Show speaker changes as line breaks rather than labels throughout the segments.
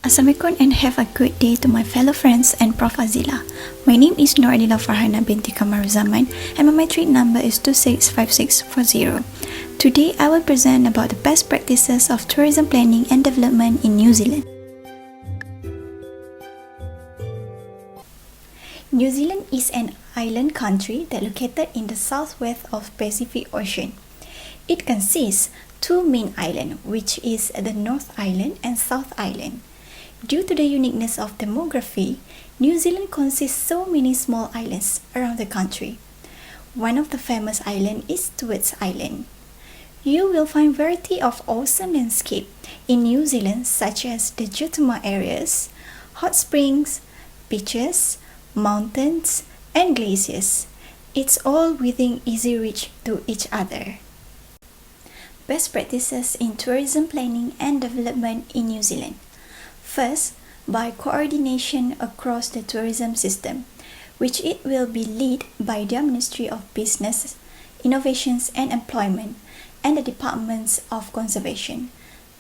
Assalamualaikum and have a good day to my fellow friends and Prof. Azila. My name is Nur Adila Farhana binti Kamaruzaman and my metric number is 265640. Today I will present about the best practices of tourism planning and development in New Zealand. New Zealand is an island country that located in the southwest of Pacific Ocean. It consists two main islands, which is the North Island and South Island. Due to the uniqueness of demography, New Zealand consists so many small islands around the country. One of the famous islands is Stewart's Island. You will find variety of awesome landscape in New Zealand such as the geothermal areas, hot springs, beaches, mountains, and glaciers. It's all within easy reach to each other. Best practices in tourism planning and development in New Zealand. First, by coordination across the tourism system, which it will be led by the Ministry of Business, Innovations and Employment and the Departments of Conservation.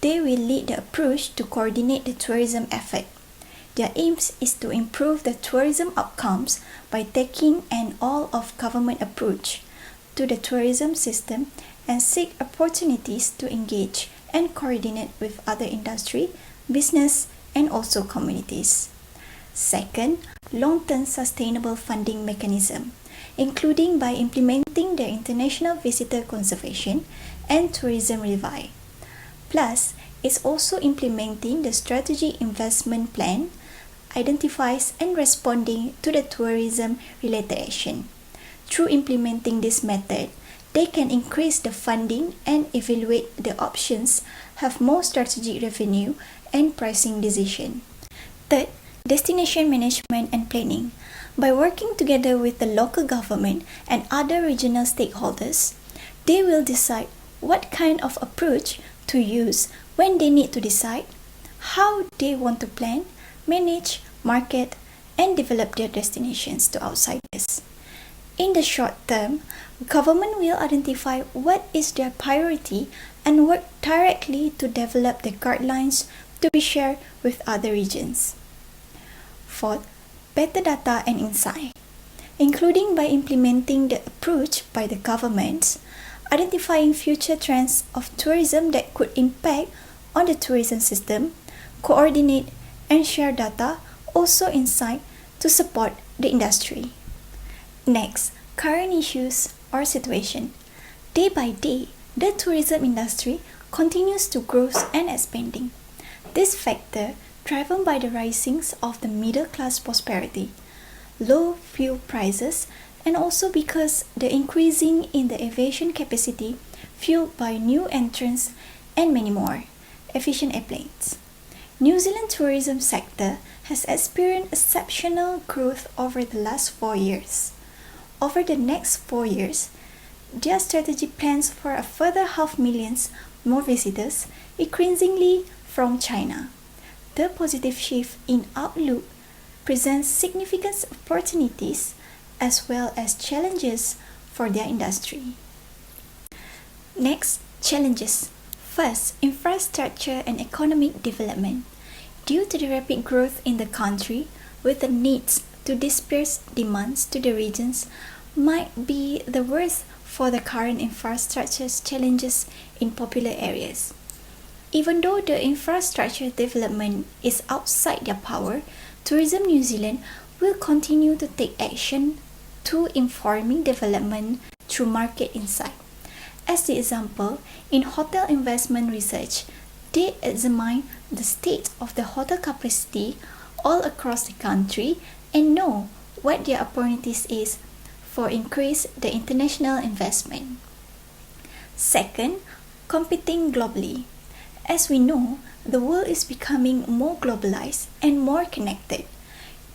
They will lead the approach to coordinate the tourism effort. Their aims is to improve the tourism outcomes by taking an all-of-government approach to the tourism system and seek opportunities to engage and coordinate with other industry, business, and also communities. Second, long-term sustainable funding mechanism, including by implementing the International Visitor Conservation and Tourism Review. Plus, it's also implementing the Strategic Investment Plan, identifies and responding to the tourism-related action. Through implementing this method, they can increase the funding and evaluate the options, have more strategic revenue and pricing decision. Third, destination management and planning. By working together with the local government and other regional stakeholders, they will decide what kind of approach to use when they need to decide how they want to plan, manage, market, and develop their destinations to outsiders. In the short term, government will identify what is their priority and work directly to develop the guidelines to be shared with other regions. Fourth, better data and insight, including by implementing the approach by the governments, identifying future trends of tourism that could impact on the tourism system, coordinate and share data, also insight to support the industry. Next, current issues or situation. Day by day, the tourism industry continues to grow and expanding. This factor driven by the risings of the middle class prosperity, low fuel prices, and also because the increasing in the aviation capacity fueled by new entrants and many more efficient airplanes. New Zealand tourism sector has experienced exceptional growth over the last 4 years. Over the next 4 years, their strategy plans for a further 500,000 more visitors, increasingly from China. The positive shift in outlook presents significant opportunities as well as challenges for their industry. Next, challenges. First, infrastructure and economic development. Due to the rapid growth in the country, with the needs to disperse demands to the regions might be the worst for the current infrastructure challenges in popular areas. Even though the infrastructure development is outside their power, Tourism New Zealand will continue to take action to informing development through market insight. As the example, in hotel investment research, they examine the state of the hotel capacity all across the country and know what their opportunities is for increase the international investment. Second, competing globally. As we know, the world is becoming more globalized and more connected.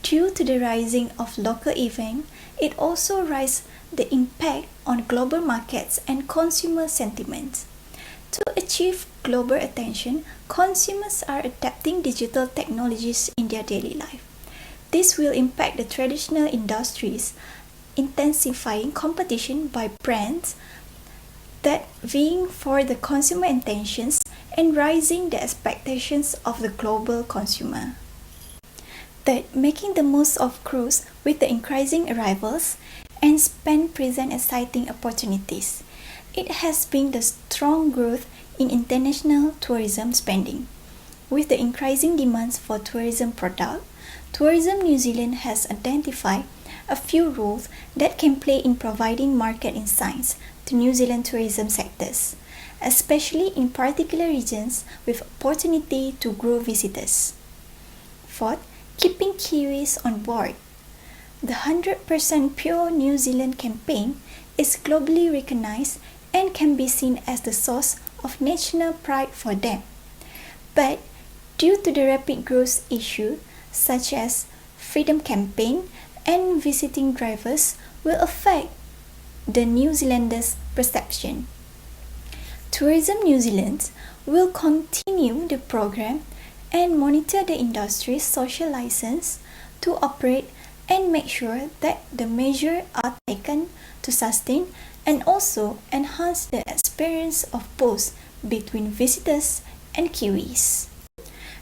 Due to the rising of local events, it also raises the impact on global markets and consumer sentiment. To achieve global attention, consumers are adapting digital technologies in their daily life. This will impact the traditional industries, intensifying competition by brands that vying for the consumer attentions and rising the expectations of the global consumer. Third, making the most of cruise with the increasing arrivals and spend present exciting opportunities. It has been the strong growth in international tourism spending. With the increasing demands for tourism products, Tourism New Zealand has identified a few roles that can play in providing market insights to New Zealand tourism sectors, especially in particular regions with opportunity to grow visitors. Fourth, keeping Kiwis on board. The 100% Pure New Zealand campaign is globally recognized and can be seen as the source of national pride for them. But due to the rapid growth issue, such as Freedom Campaign and visiting drivers, will affect the New Zealanders' perception. Tourism New Zealand will continue the program and monitor the industry's social license to operate and make sure that the measures are taken to sustain and also enhance the experience of both between visitors and Kiwis.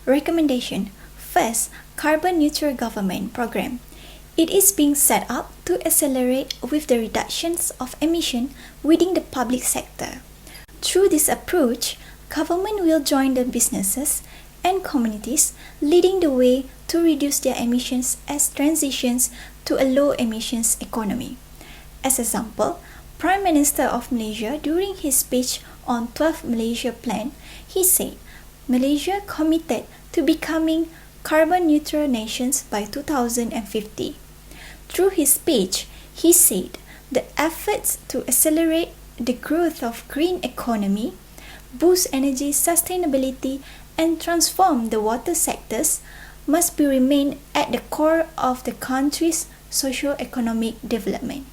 Recommendation. First, Carbon Neutral Government Program. It is being set up to accelerate with the reductions of emission within the public sector. Through this approach, government will join the businesses and communities leading the way to reduce their emissions as transitions to a low emissions economy. As example, Prime Minister of Malaysia during his speech on 12th Malaysia Plan, he said Malaysia committed to becoming carbon neutral nations by 2050. Through his speech, he said the efforts to accelerate the growth of green economy, boost energy sustainability and transform the water sectors must be remain at the core of the country's socio-economic development.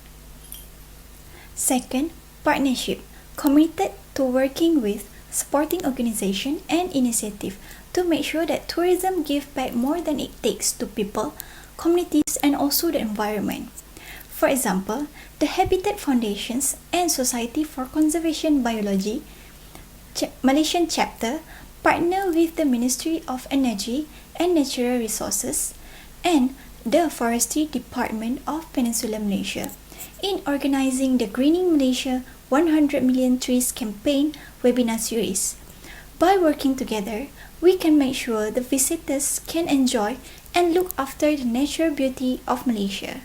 Second, partnership, committed to working with supporting organizations and initiatives to make sure that tourism gives back more than it takes to people, communities and also the environment. For example, the Habitat Foundations and Society for Conservation Biology Malaysian chapter partner with the Ministry of Energy and Natural Resources and the Forestry Department of Peninsular Malaysia in organizing the Greening Malaysia 100 Million Trees campaign webinar series. By working together, we can make sure the visitors can enjoy and look after the natural beauty of Malaysia.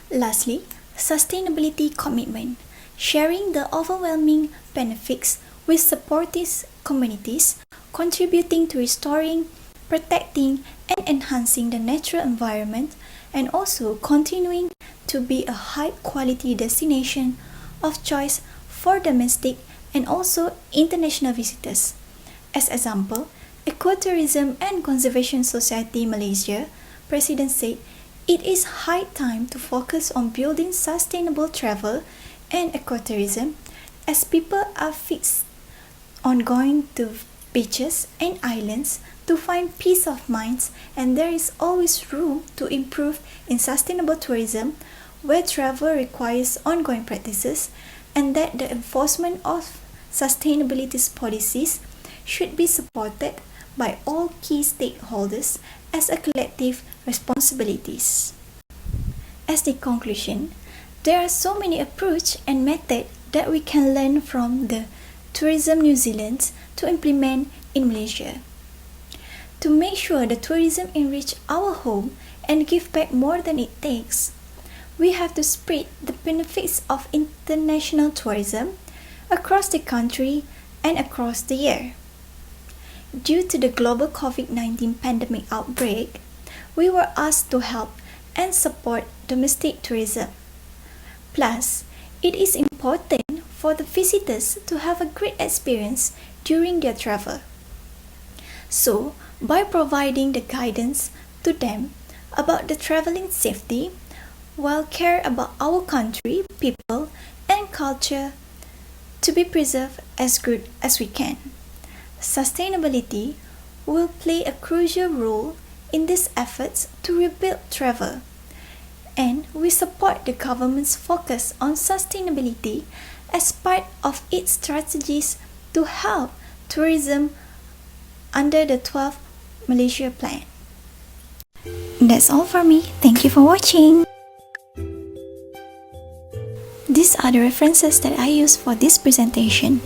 Lastly, sustainability commitment, sharing the overwhelming benefits with supportive communities, contributing to restoring, protecting and enhancing the natural environment and also continuing to be a high-quality destination of choice for domestic and also international visitors. As example, Ecotourism and Conservation Society Malaysia President said it is high time to focus on building sustainable travel and ecotourism as people are fixed on going to beaches and islands to find peace of mind, and there is always room to improve in sustainable tourism where travel requires ongoing practices and that the enforcement of sustainability policies should be supported by all key stakeholders as a collective responsibilities. As the conclusion, there are so many approaches and methods that we can learn from the Tourism New Zealand to implement in Malaysia. To make sure the tourism enrich our home and give back more than it takes, we have to spread the benefits of international tourism across the country and across the year. Due to the global COVID-19 pandemic outbreak, we were asked to help and support domestic tourism. Plus, it is important for the visitors to have a great experience during their travel. So, by providing the guidance to them about the traveling safety, while care about our country, people, and culture to be preserved as good as we can. Sustainability will play a crucial role in these efforts to rebuild travel, and we support the government's focus on sustainability as part of its strategies to help tourism under the 12th Malaysia Plan. That's all for me. Thank you for watching. These are the references that I use for this presentation.